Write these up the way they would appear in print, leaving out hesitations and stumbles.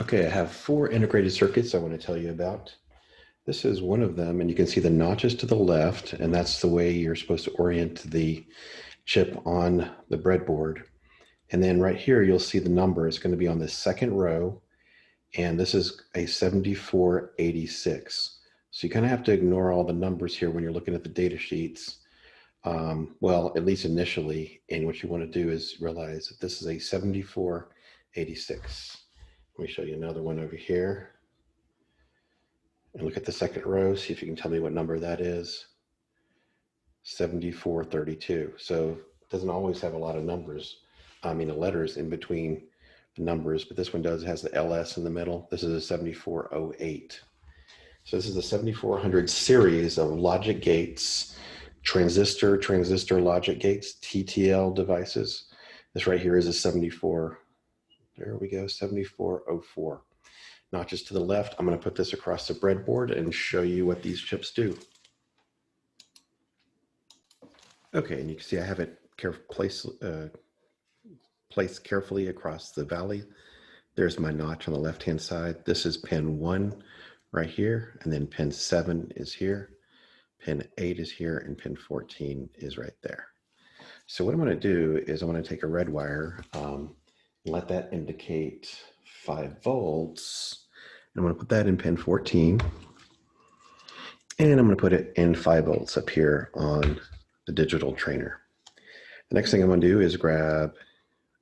Okay, I have four integrated circuits I want to tell you about. This is one of them, and you can see the notches to the left, and that's the way you're supposed to orient the chip on the breadboard. And then right here, you'll see the number. It's going to be on the second row, and this is a 7486. So you kind of have to ignore all the numbers here when you're looking at the data sheets. Well, at least initially, and what you want to do is realize that this is a 7486. Let me show you another one over here. And look at the second row, see if you can tell me what number that is. 7432. So it doesn't always have a lot of numbers, letters in between the numbers, but this one has the LS in the middle. This is a 7408. So this is the 7400 series of logic gates, transistor logic gates, TTL devices. This right here is a 7404. Notches to the left. I'm going to put this across the breadboard and show you what these chips do. Okay, and you can see I have it placed carefully across the valley. There's my notch on the left-hand side. This is pin 1 right here, and then pin 7 is here, pin 8 is here, and pin 14 is right there. So what I'm going to do is I'm going to take a red wire and let that indicate 5 volts. I'm going to put that in pin 14, and I'm going to put it in 5 volts up here on the digital trainer. The next thing I'm going to do is grab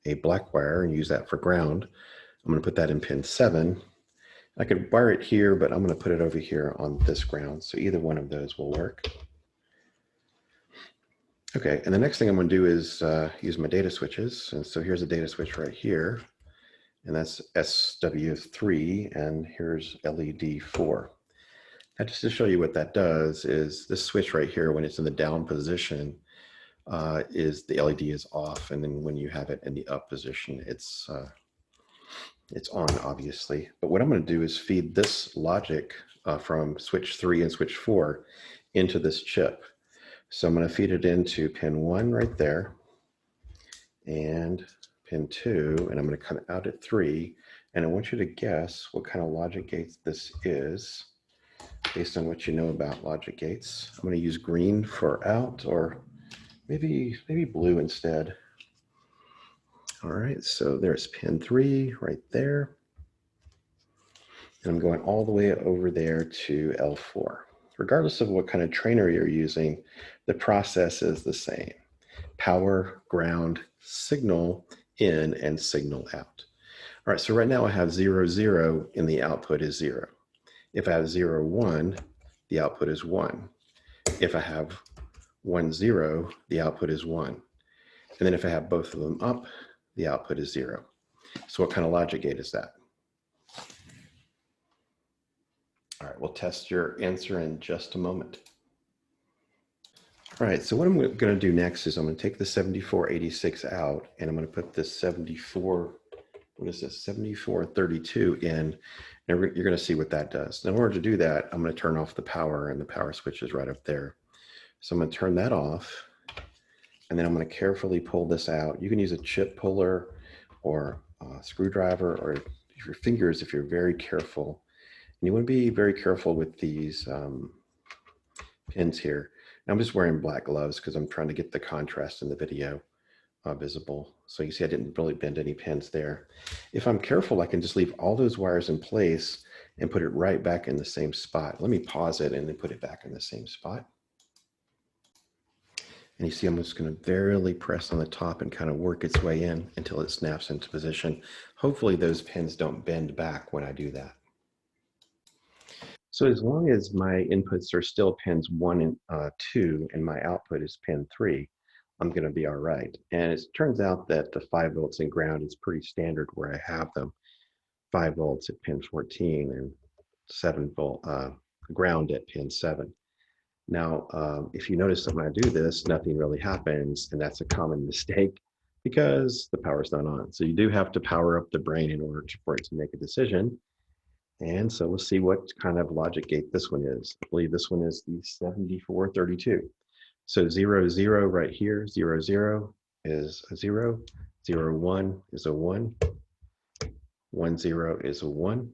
a black wire and use that for ground. I'm going to put that in pin 7. I could wire it here, but I'm going to put it over here on this ground, so either one of those will work. Okay, and the next thing I'm going to do is use my data switches. And so here's a data switch right here, and that's SW3, and here's LED4. Now, just to show you what that does is this switch right here, when it's in the down position, is the LED is off, and then when you have it in the up position, it's on, obviously. But what I'm going to do is feed this logic from switch 3 and switch 4 into this chip. So I'm going to feed it into pin 1 right there, and pin 2, and I'm going to come out at 3. And I want you to guess what kind of logic gates this is based on what you know about logic gates. I'm going to use green for out, or maybe blue instead. All right, so there's pin 3 right there. And I'm going all the way over there to L4. Regardless of what kind of trainer you're using, the process is the same. Power, ground, signal in, and signal out. All right, so right now I have 0, 0, and the output is 0. If I have 0, 1, the output is 1. If I have 1, 0, the output is 1. And then if I have both of them up, the output is 0. So what kind of logic gate is that? All right, we'll test your answer in just a moment. All right, so what I'm going to do next is I'm going to take the 7486 out, and I'm going to put this 7432 in, and you're going to see what that does. Now, in order to do that, I'm going to turn off the power, and the power switch is right up there. So I'm going to turn that off, and then I'm going to carefully pull this out. You can use a chip puller or a screwdriver, or your fingers if you're very careful. And you want to be very careful with these pins here. Now I'm just wearing black gloves because I'm trying to get the contrast in the video visible. So you see I didn't really bend any pins there. If I'm careful, I can just leave all those wires in place and put it right back in the same spot. Let me pause it and then put it back in the same spot. And you see I'm just going to barely press on the top and kind of work its way in until it snaps into position. Hopefully those pins don't bend back when I do that. So as long as my inputs are still pins 1 and 2 and my output is pin 3, I'm going to be all right. And it turns out that the 5 volts in ground is pretty standard where I have them. 5 volts at pin 14 and 7 volt ground at pin 7. Now, if you notice that when I do this, nothing really happens, and that's a common mistake because the power's not on. So you do have to power up the brain in order for it to make a decision. And so we'll see what kind of logic gate this one is. I believe this one is the 7432. So 0, 0 right here, 0, 0 is a 0, 0, 1 is a 1, 1, 0 is a 1,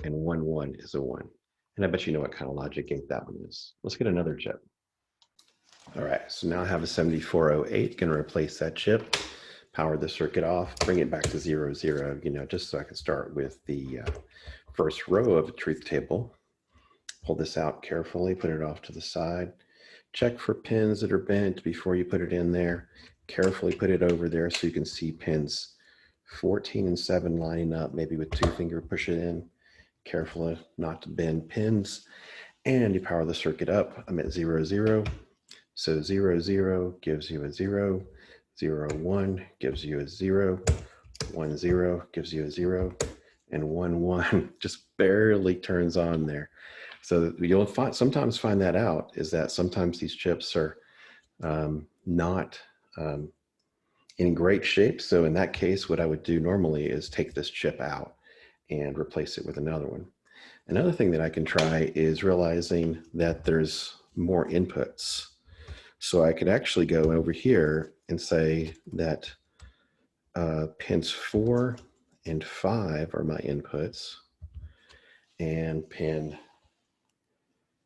and 1, 1 is a 1. And I bet you know what kind of logic gate that one is. Let's get another chip. All right, so now I have a 7408, gonna replace that chip, power the circuit off, bring it back to 0, 0, just so I can start with the first row of the truth table. Pull this out carefully, put it off to the side. Check for pins that are bent before you put it in there. Carefully put it over there so you can see pins 14 and 7 lining up, maybe with 2-finger push it in. Careful not to bend pins. And you power the circuit up. I'm at 0, 0. So 0, 0 gives you a 0. 0, 1 gives you a 0. 1, 0 gives you a 0. And 1, 1 just barely turns on there. So you'll sometimes find that out, is that sometimes these chips are not in great shape. So in that case, what I would do normally is take this chip out and replace it with another one. Another thing that I can try is realizing that there's more inputs. So I could actually go over here and say that pins 4 and 5 are my inputs, and pin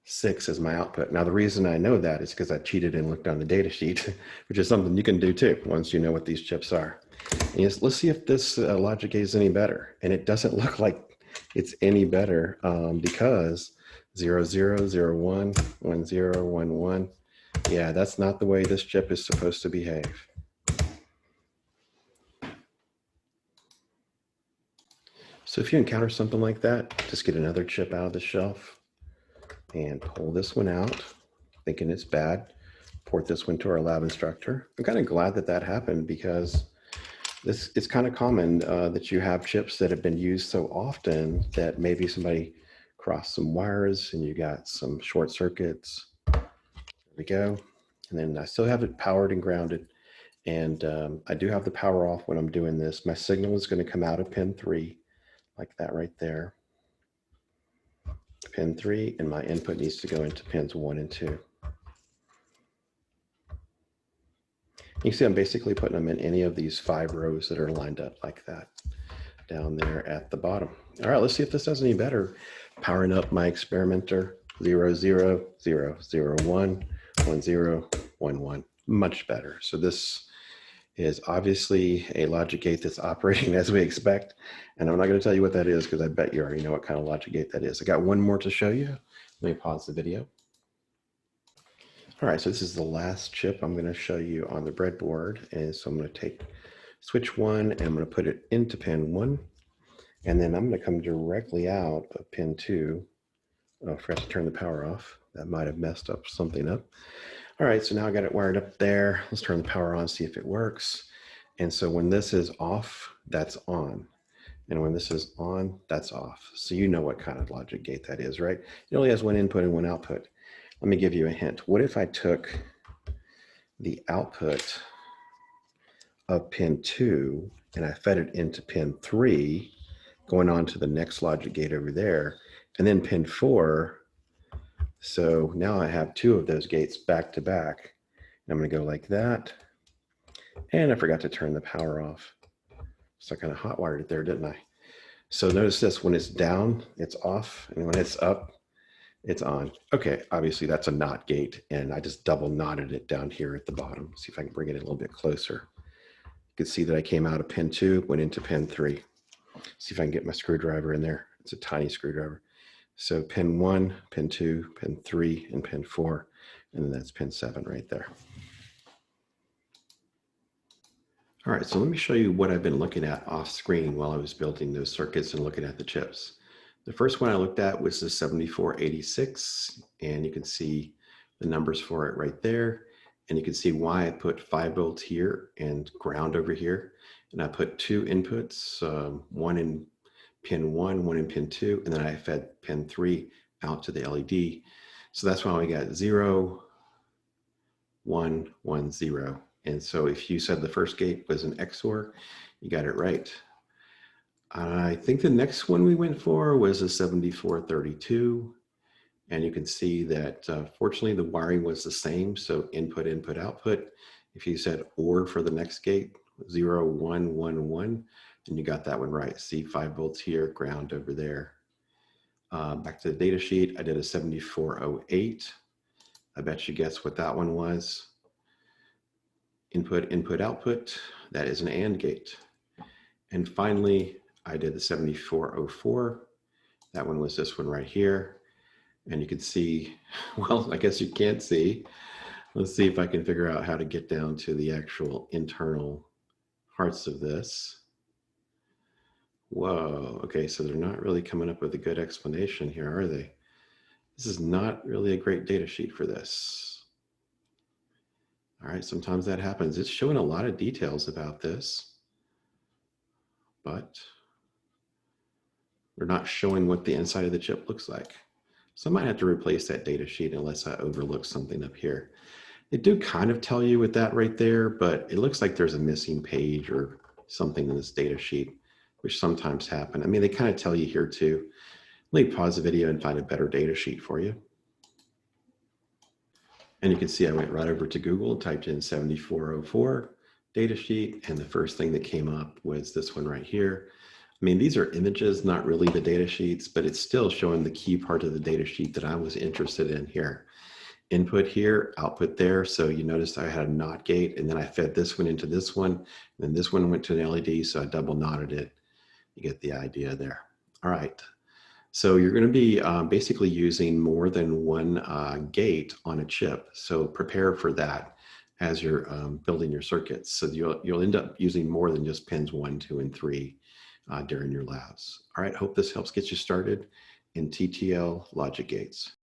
6 is my output. Now, the reason I know that is because I cheated and looked on the data sheet, which is something you can do too once you know what these chips are. And let's see if this logic gate is any better. And it doesn't look like it's any better because 0, 0, 0, 1, 1, 0, 1, 1. Yeah, that's not the way this chip is supposed to behave. So if you encounter something like that, just get another chip out of the shelf and pull this one out, thinking it's bad. Port this one to our lab instructor. I'm kind of glad that that happened because it's kind of common that you have chips that have been used so often that maybe somebody crossed some wires and you got some short circuits. There we go. And then I still have it powered and grounded. And I do have the power off when I'm doing this. My signal is going to come out of pin 3, like that right there. Pin 3, and my input needs to go into pins 1 and 2. You can see I'm basically putting them in any of these 5 rows that are lined up like that down there at the bottom. All right, let's see if this does any better. Powering up my experimenter, 0, 0, 0, 0, 1, 1, 0, 1, 1. Much better. So this is obviously a logic gate that's operating as we expect. And I'm not going to tell you what that is because I bet you already know what kind of logic gate that is. I got one more to show you. Let me pause the video. All right, so this is the last chip I'm going to show you on the breadboard. And so I'm going to take switch 1 and I'm going to put it into pin 1. And then I'm going to come directly out of pin 2. Oh, I forgot to turn the power off. That might have messed up something up. All right, so now I got it wired up there. Let's turn the power on, see if it works. And so when this is off, that's on. And when this is on, that's off. So you know what kind of logic gate that is, right? It only has one input and one output. Let me give you a hint. What if I took the output of pin 2 and I fed it into pin 3, going on to the next logic gate over there, and then pin 4. So now I have 2 of those gates back to back. I'm going to go like that. And I forgot to turn the power off. So I kind of hot wired it there, didn't I? So notice this, when it's down, it's off. And when it's up, it's on. Okay, obviously that's a NOT gate. And I just double knotted it down here at the bottom. See if I can bring it a little bit closer. You can see that I came out of pin 2, went into pin 3. See if I can get my screwdriver in there. It's a tiny screwdriver. So pin 1, pin 2, pin 3, and pin 4. And then that's pin 7 right there. All right, so let me show you what I've been looking at off screen while I was building those circuits and looking at the chips. The first one I looked at was the 7486, and you can see the numbers for it right there. And you can see why I put 5 volts here and ground over here. And I put 2 inputs, one in pin 1, one in pin 2, and then I fed pin 3 out to the LED. So that's why we got 0, 1, 1, 0. And so if you said the first gate was an XOR, you got it right. I think the next one we went for was a 7432. And you can see that fortunately the wiring was the same. So input, input, output. If you said OR for the next gate, 0, 1, 1, 1, And you got that one right. See, 5 volts here, ground over there. Back to the data sheet, I did a 7408. I bet you guess what that one was. Input, input, output. That is an AND gate. And finally, I did the 7404. That one was this one right here. And you can see, well, I guess you can't see. Let's see if I can figure out how to get down to the actual internal parts of this. Whoa, okay, so they're not really coming up with a good explanation here, are they? This is not really a great data sheet for this. All right, sometimes that happens. It's showing a lot of details about this, but they're not showing what the inside of the chip looks like. So I might have to replace that data sheet unless I overlook something up here. They do kind of tell you with that right there, but it looks like there's a missing page or something in this data sheet, which sometimes happen. I mean, they kind of tell you here too. Let me pause the video and find a better data sheet for you. And you can see I went right over to Google, typed in 7404 data sheet, and the first thing that came up was this one right here. I mean, these are images, not really the data sheets, but it's still showing the key part of the data sheet that I was interested in here. Input here, output there. So you notice I had a NOT gate, and then I fed this one into this one, and then this one went to an LED, so I double knotted it. You get the idea there. All right. So you're going to be basically using more than one gate on a chip. So prepare for that as you're building your circuits. So you'll end up using more than just pins 1, 2, and 3 during your labs. All right, hope this helps get you started in TTL logic gates.